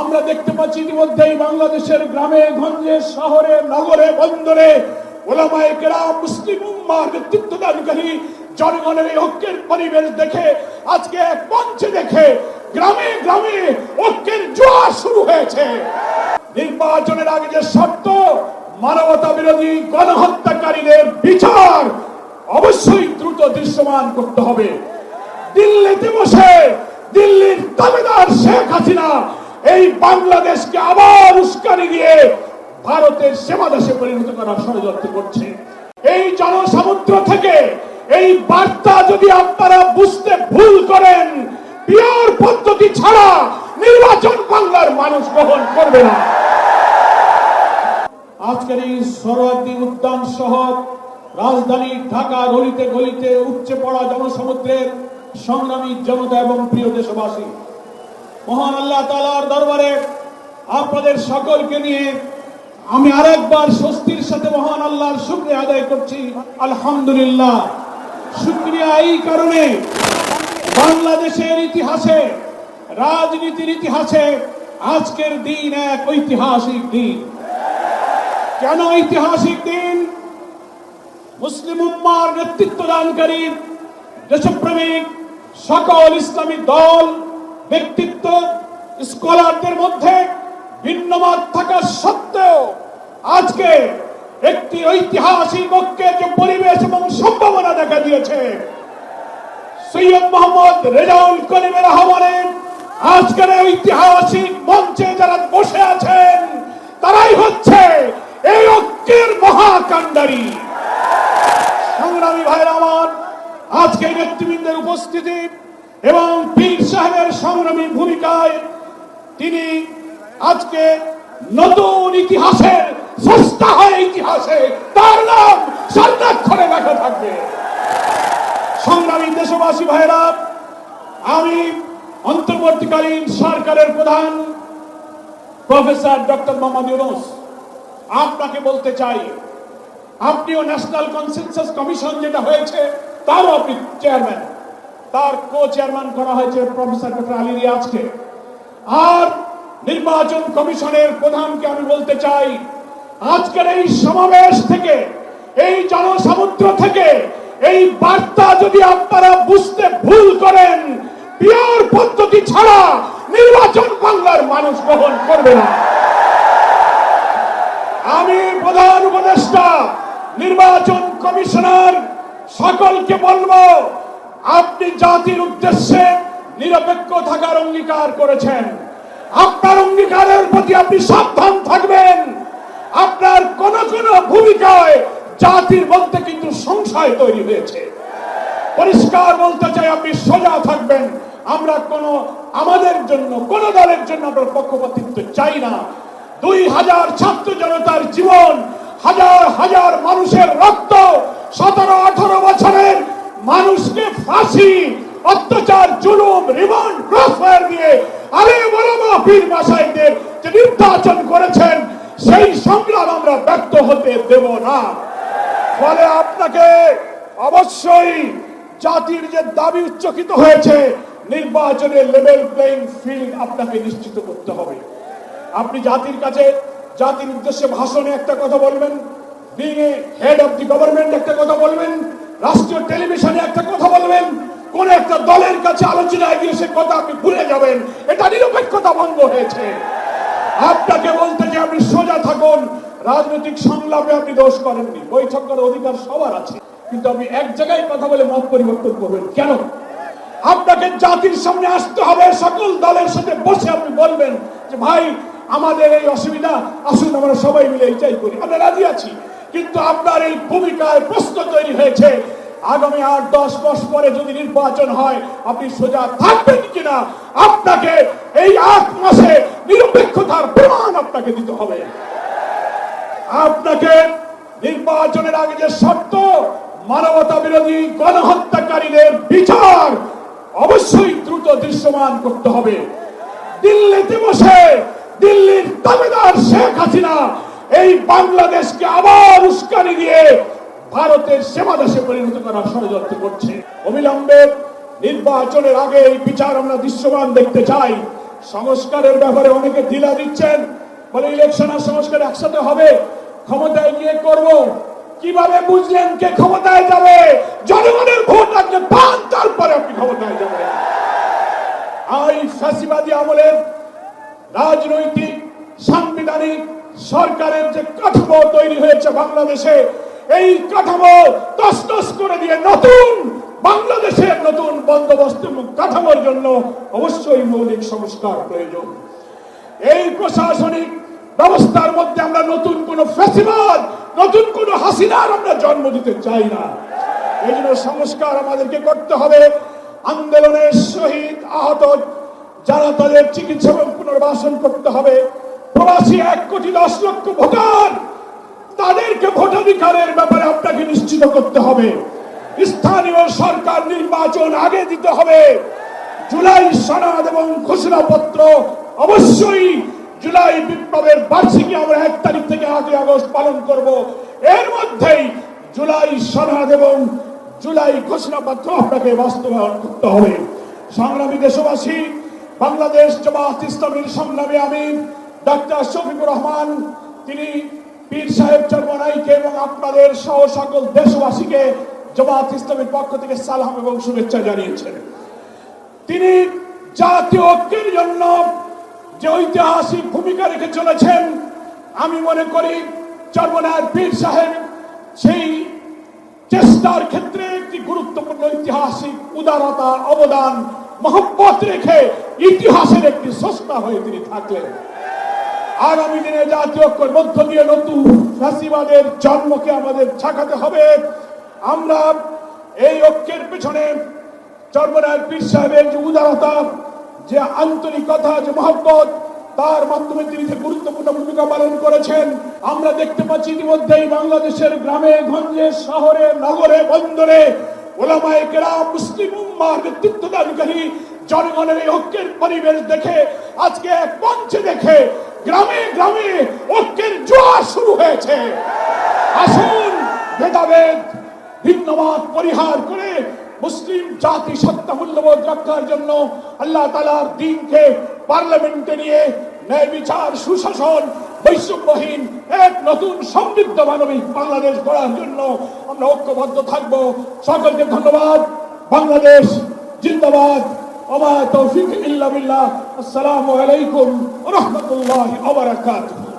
আমরা দেখতে পাচ্ছি ইতিমধ্যেই বাংলাদেশের গ্রামে গঞ্জে শহরে নগরে বন্দরে ওলামায়ে কেরাম মুসলিম উম্মাহর নেতৃত্বদানকারী জনগণের এই ঐক্যের পরিবেশ দেখে আজকে এক মঞ্চে দেখে গ্রামে গ্রামে ঐক্যের জোয়ার শুরু হয়েছে। নির্বাচনের আগে যে শর্ত, মানবতা বিরোধী গণহত্যাকারীদের বিচার অবশ্যই দ্রুত দৃশ্যমান করতে হবে। দিল্লিতে বসে দিল্লির দাবিদার শেখ হাসিনা এই বাংলাদেশকে আবার উস্কানি দিয়ে ভারতের সেবাদাসে পরিণত করার ষড়যন্ত্র করছে। এই জনসমুদ্র থেকে এই বার্তা যদি আপনারা বুঝতে ভুল করেন, পিওর পদ্ধতি ছাড়া নির্বাচন বাংলার মানুষ গ্রহণ করবে না। আজকের এই সোহরাওয়ার্দী উদ্যান সহ রাজধানী ঢাকা গলিতে গলিতে উপচে পড়া জনসমুদ্রের সংগ্রামী জনতা এবং প্রিয় দেশবাসী, মহান আল্লাহ তাআলার দরবারে আপনাদের সকলকে নিয়ে আমি আরেকবার স্বস্তির সাথে মহান আল্লাহর শুকরিয়া আদায় করছি। আলহামদুলিল্লাহ। শুকরিয়া এই কারণে, বাংলাদেশের ইতিহাসে, রাজনীতির ইতিহাসে আজকের দিন এক ঐতিহাসিক দিন। কেন ঐতিহাসিক দিন? মুসলিম উম্মাহর নেতৃত্বদানকারী দেশপ্রেমিক সকল ইসলামী দল, ব্যক্তিত্ব, স্কলারদের মধ্যে ভিন্নমত থাকা সত্ত্বেও আজকে একটি ঐতিহাসিক ঐক্যের যে পরিবেশ এবং সম্ভাবনা দেখা দিয়েছে, সৈয়দ মোহাম্মদ রেজাউল করিমের আহ্বানে আজকের ঐতিহাসিক মঞ্চে যারা বসে আছেন তারাই হচ্ছে এই ঐক্যের মহাকাণ্ডারী। সংগ্রামী ভাইরা আমার, আজকে নেতৃবৃন্দের উপস্থিতি এবং পীর সাহেবের সংগ্রামী ভূমিকায় তিনি আজকে নতুন ইতিহাসের স্রষ্টা হয়। ইতিহাসে তার নাম স্বর্ণাক্ষরে লেখা থাকবে। সংগ্রামী দেশবাসী ভাইরা, আমি অন্তর্বর্তীকালীন সরকারের প্রধান প্রফেসর ডক্টর মোহাম্মদ ইউনূস আপনাকে বলতে চাই, আপনিও ন্যাশনাল কনসেনসাস কমিশন যেটা হয়েছে তারও আপনি চেয়ারম্যান, তার কো চেয়ারম্যান করা হয়েছে প্রফেসর ডক্টর আলী রিয়াজকে। আর নির্বাচন কমিশনের প্রধানকে আমি বলতে চাই, আজকের এই সমাবেশ থেকে, এই জনসমুদ্র থেকে এই বার্তা যদি আপনারা বুঝতে ভুল করেন, পিওর পদ্ধতি ছাড়া নির্বাচন বাংলার মানুষ গ্রহণ করবে না। আমি প্রধান উপদেষ্টা, নির্বাচন কমিশনার সকলকে বলবো, আপনি জাতির উদ্দেশ্যে নিরপেক্ষ থাকার অঙ্গীকার করেছেন। আপনার অঙ্গীকারের প্রতি আপনি সাবধান থাকবেন। আপনার কোন কোন ভূমিকায় জাতির মধ্যে কিন্তু সংশয় তৈরি হয়েছে। পরিষ্কার বলতে চাই, আপনি সোজা থাকবেন। আমরা আমাদের জন্য, কোন দলের জন্য আমরা পক্ষপাতিত্ব চাই না। 2000 ছাত্র জনতার জীবন, হাজার হাজার মানুষের রক্ত, 17-18 বছরের মানুষকে ফাঁসি, অত্যাচার, জুলুম, রিমান্ড, ক্রসফায়ার দিয়ে আলেম ওলামা পীর মাশায়েখদের যে নির্যাতন করেছেন, সেই সংগ্রাম আমরা ব্যর্থ হতে দেব না। ফলে আপনাকে অবশ্যই জাতির যে দাবি উচ্চকিত হয়েছে, নির্বাচনের লেভেল প্লেইং ফিল্ড আপনাকে নিশ্চিত করতে হবে। আপনি জাতির কাছে, জাতির উদ্দেশ্যে ভাষণে একটা কথা বলবেন, being a head of the government একটা কথা বলবেন, রাষ্ট্রীয় টেলিভিশনে একটা কথা বলবেন, কোন একটা দলের কাছে আলোচনায় গিয়ে সে কথা আপনি ভুলে যাবেন। এটা নিরপেক্ষতা ভঙ্গ হয়েছে। আপনাকে বলতে যে আপনি সোজা থাকুন। রাজনৈতিক সংলাপে আপনি দোষ করেননি, বৈঠক করার অধিকার সবার আছে, কিন্তু আপনি এক জায়গায় কথা বলে মত পরিবর্তন করবেন কেন? আপনাকে জাতির সামনে আসতে হবে, সকল দলের সাথে বসে আপনি বলবেন যে ভাই আমাদের এই অসুবিধা, আসুন আমরা সবাই মিলে এইটাই করি, আমরা রাজি আছি। কিন্তু আপনার এই ভূমিকায় প্রশ্ন তৈরি হয়েছে, আগামী 8-10 মাস পরে যদি নির্বাচন হয় আপনি সোজা থাকবেন কিনা? আপনাকে এই 8 মাসে নিরপেক্ষতার প্রমাণ আপনাকে দিতে হবে। আপনাকে নির্বাচনের আগে যে শর্ত, মানবতা বিরোধী গণহত্যাকারীদের বিচার অবশ্যই দ্রুত দৃশ্যমান করতে হবে। দিল্লিতে বসে দিল্লির দাবিদার শেখ হাসিনা এই বাংলাদেশকে আবার উস্কানি দিয়ে ভারতের সেবাদাসে পরিণত করার ষড়যন্ত্র করছে। অবিলম্বে নির্বাচনের আগে এই বিচার আমরা দৃশ্যমান দেখতে চাই। সংস্কারের ব্যাপারে অনেকে ঢিলা দিচ্ছেন, বলে ইলেকশন আর সংস্কার একসাথে হবে, ক্ষমতায় গিয়ে করব। কিভাবে বুঝলেন কে ক্ষমতায় যাবে? জনগণের ভোট আপনি পান, তারপরে আপনি ক্ষমতায় যাবেন। এই ফ্যাসিবাদী আমলের রাজনৈতিক সাংবিধানিক সরকারের যে কাঠামো তৈরি হয়েছে বাংলাদেশে, এই কাঠামো তছনছ করে দিয়ে নতুন বাংলাদেশের নতুন বন্দোবস্ত কাঠামোর জন্য অবশ্যই মৌলিক সংস্কার প্রয়োজন। এই প্রশাসনিক ব্যবস্থার মধ্যে আমরা নতুন কোন ফ্যাসিবাদ, নতুন কোন হাসিনার আমরা জন্ম দিতে চাই না। এই জন্য সংস্কার আমাদেরকে করতে হবে। আন্দোলনের শহীদ আহত যারা, তাদের চিকিৎসা এবং পুনর্বাসন করতে হবে। প্রবাসী 1,10,00,000 ভোটার, তাদেরকে ভোটাধিকারের ব্যাপারে আপনাকে নিশ্চিত করতে হবে। স্থানীয় সরকার নির্বাচন আগে দিতে হবে। জুলাই সনদ এবং ঘোষণাপত্র অবশ্যই জুলাই বিপ্লবের বার্ষিকী আমরা 1 তারিখ থেকে 8 আগস্ট পালন করব। এর মধ্যেই জুলাই সনদ এবং জুলাই ঘোষণাপত্র আপনাকে বাস্তবায়ন করতে হবে। সংগ্রামী দেশবাসী, বাংলাদেশ জামাত ইসলামীর সংগ্রামী আমির ডাক্তার শফিকুর রহমান, তিনি পীর সাহেব চরমনাইকে এবং আপনাদের সহ সকল দেশবাসীকে জামাত ইসলামের পক্ষ থেকে সালাম এবং শুভেচ্ছা জানিয়েছেন। তিনি জাতীয় ঐক্যের জন্য যে ঐতিহাসিক ভূমিকা রেখে চলেছেন, আমি মনে করি চরমনাইয়ের পীর সাহেব সেই চেষ্টার ক্ষেত্রে একটি গুরুত্বপূর্ণ ঐতিহাসিক উদারতা, অবদান, মহব্বত রেখে ইতিহাসের একটি স্রষ্টা হয়ে তিনি থাকলেন। আগামী দিনে জাতীয় ঐক্যের মধ্য দিয়ে নতুন ফ্যাসিবাদের জন্মকে আমাদের ঠেকাতে হবে। আমরা এই ঐক্যের পেছনে চরমনাইয়ের পীর সাহেবের যে উদারতা, যে আন্তরিকতা, যে মহব্বত, তার মাধ্যমে তিনি যে গুরুত্বপূর্ণ ভূমিকা পালন করেছেন। আমরা দেখতে পাচ্ছি ইতিমধ্যেই বাংলাদেশের গ্রামে গঞ্জে, শহরে, নগরে, বন্দরে ওলামায়ে কেরাম, মুসলিম উম্মাহর নেতৃত্বদানকারী জনগণের এই ঐক্যের পরিবেশ দেখে, আজকে এক মঞ্চে দেখে গ্রামে গ্রামে ঐক্যের জোয়ার শুরু হয়েছে। আসুন ভেদাভেদ, ভিন্নমত পরিহার করে মুসলিম জাতি সত্তা মূল্যবোধ রক্ষার জন্য আল্লাহ তাআলার দ্বীনকে পার্লামেন্টে নিয়ে ন্যায় বিচার, সুশাসন, বৈষম্যহীন এক নতুন সমৃদ্ধ মানবিক বাংলাদেশ গড়ার জন্য আমরা ঐক্যবদ্ধ থাকব। সকলকে ধন্যবাদ। বাংলাদেশ জিন্দাবাদ। ওয়া মা তৌফিক ইল্লা বিল্লাহ। আসসালামু আলাইকুম ওয়া রাহমাতুল্লাহি ওয়া বারাকাতুহু।